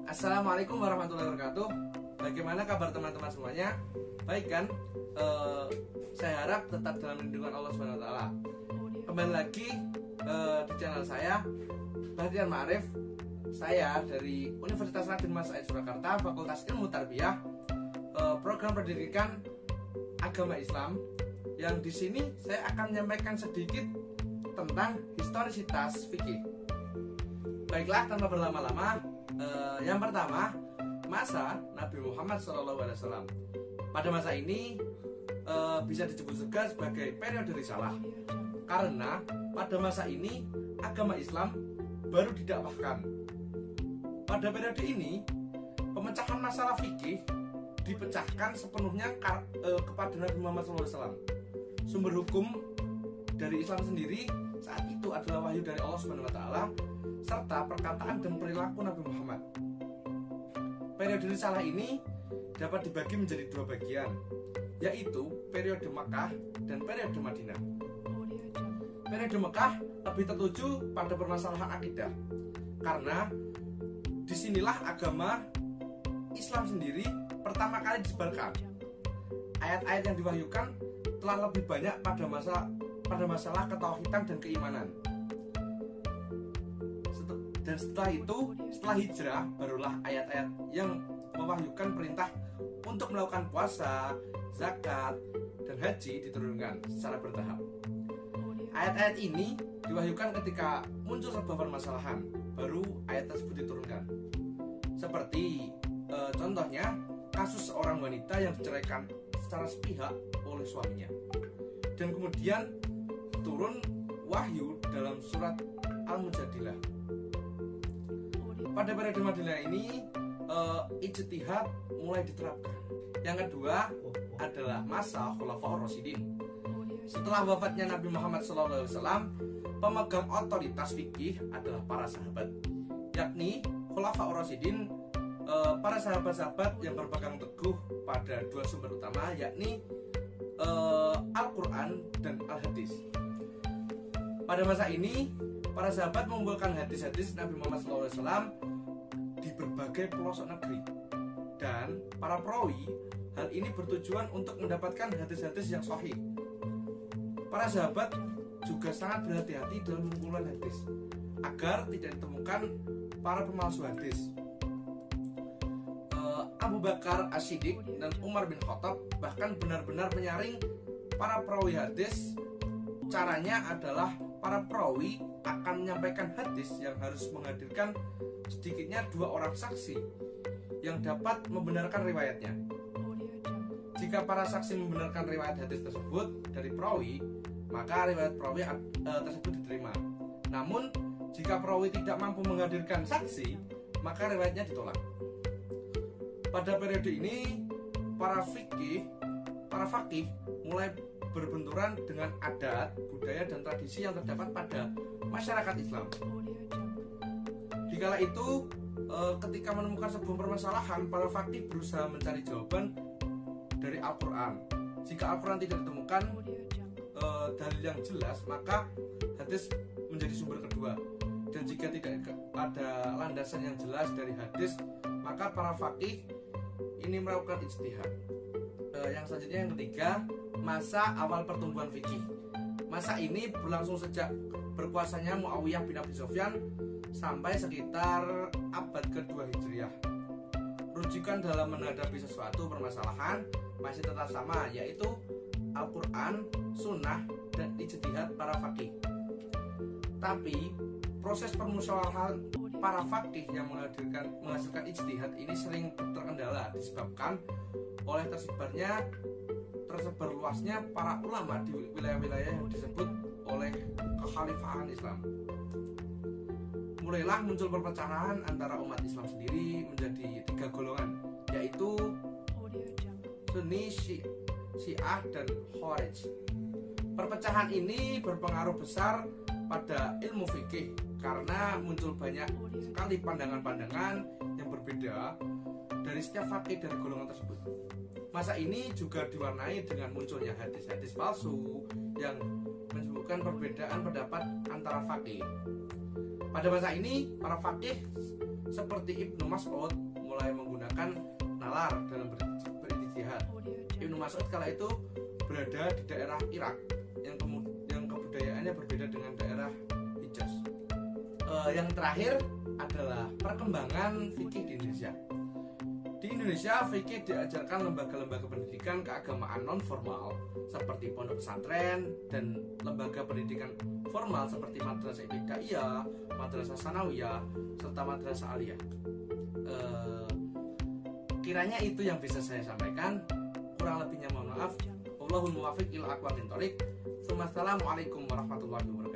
Assalamualaikum warahmatullahi wabarakatuh. Bagaimana kabar teman-teman semuanya? Baik kan? Saya harap tetap dalam lindungan Allah Subhanahu Wa Taala. Kembali lagi di channel saya, Bahtiar Ma'arif. Saya dari Universitas Raden Mas Said Surakarta, Fakultas Ilmu Tarbiyah, program pendidikan agama Islam. Yang di sini saya akan menyampaikan sedikit tentang historisitas fikih. Baiklah, tanpa berlama-lama, yang pertama, masa Nabi Muhammad SAW. Pada masa ini bisa disebut juga sebagai periode risalah, karena pada masa ini agama Islam baru didakwahkan. Pada periode ini, pemecahan masalah fikih dipecahkan sepenuhnya kepada Nabi Muhammad SAW. Sumber hukum dari Islam sendiri saat itu adalah wahyu dari Allah Subhanahu Wa Taala serta perkataan dan perilaku Nabi Muhammad. Periode risalah ini dapat dibagi menjadi dua bagian, yaitu periode Makkah dan periode Madinah. Periode Makkah lebih tertuju pada permasalahan akidah, karena disinilah agama Islam sendiri pertama kali disebarkan. Ayat-ayat yang diwahyukan telah lebih banyak pada masalah ketauhidan dan keimanan. Dan setelah itu, setelah hijrah, barulah ayat-ayat yang mewahyukan perintah untuk melakukan puasa, zakat, dan haji diturunkan secara bertahap. Ayat-ayat ini diwahyukan ketika muncul sebuah permasalahan, baru ayat tersebut diturunkan. Seperti contohnya kasus seorang wanita yang diceraikan secara sepihak oleh suaminya, dan kemudian turun wahyu dalam surat Al-Mujadilah. Pada periode Madinah ini ijtihad mulai diterapkan. Yang kedua adalah masa Khulafaur Rasyidin. Setelah wafatnya Nabi Muhammad SAW, pemegang otoritas fikih adalah para sahabat, yakni Khulafaur Rasyidin, para sahabat-sahabat yang berpegang teguh pada dua sumber utama, yakni Al-Quran dan Al-Hadis. Pada masa ini, para sahabat mengumpulkan hadis-hadis Nabi Muhammad SAW di berbagai pelosok negeri, dan para perawi hal ini bertujuan untuk mendapatkan hadis-hadis yang sahih. Para sahabat juga sangat berhati-hati dalam mengumpulkan hadis agar tidak ditemukan para pemalsu hadis. Abu Bakar As-Siddiq dan Umar bin Khattab bahkan benar-benar menyaring para perawi hadis. Caranya adalah para perawi akan menyampaikan hadis yang harus menghadirkan sedikitnya dua orang saksi yang dapat membenarkan riwayatnya. Jika para saksi membenarkan riwayat hadis tersebut dari perawi, maka riwayat perawi tersebut diterima. Namun, jika perawi tidak mampu menghadirkan saksi, maka riwayatnya ditolak. Pada periode ini, para fakih mulai berbenturan dengan adat, budaya, dan tradisi yang terdapat pada masyarakat Islam. Dikala itu, ketika menemukan sebuah permasalahan, para fakih berusaha mencari jawaban dari Al-Quran. Jika Al-Quran tidak ditemukan dalil yang jelas, maka hadis menjadi sumber kedua. Dan jika tidak ada landasan yang jelas dari hadis, maka para fakih ini melakukan ijtihad. Yang selanjutnya, yang ketiga, masa awal pertumbuhan fikih. Masa ini berlangsung sejak berkuasanya Muawiyah bin Abi Sufyan sampai sekitar abad kedua Hijriah. Rujukan dalam menghadapi sesuatu permasalahan masih tetap sama, yaitu Al-Quran, Sunnah, dan ijtihad para fakih. Tapi proses permusyawaratan para fakih yang menghasilkan ijtihad ini sering terkendala disebabkan oleh tersebar luasnya para ulama di wilayah-wilayah yang disebut oleh kekhalifahan Islam. Mulailah muncul perpecahan antara umat Islam sendiri menjadi tiga golongan, yaitu Sunni, Syiah, dan Khawarij. Perpecahan ini berpengaruh besar pada ilmu fikih karena muncul banyak sekali pandangan-pandangan yang berbeda dari setiap fakih dari golongan tersebut. Masa ini juga diwarnai dengan munculnya hadis-hadis palsu yang menyebabkan perbedaan pendapat antara fakih. Pada masa ini, para fakih seperti Ibnu Mas'ud mulai menggunakan nalar dalam berijtihad. Ibnu Mas'ud kala itu berada di daerah Irak yang kebudayaannya berbeda dengan daerah Hijaz. Yang terakhir adalah perkembangan fikih di Indonesia. Di Indonesia, fikih diajarkan lembaga-lembaga pendidikan keagamaan non formal seperti pondok pesantren dan lembaga pendidikan formal seperti madrasah ibtidaiyah, madrasah sanawiyah, serta madrasah aliyah. Kiranya itu yang bisa saya sampaikan. Kurang lebihnya mohon maaf. Wallahul muwaffiq ila aqwamit thoriq. Wassalamualaikum warahmatullahi wabarakatuh.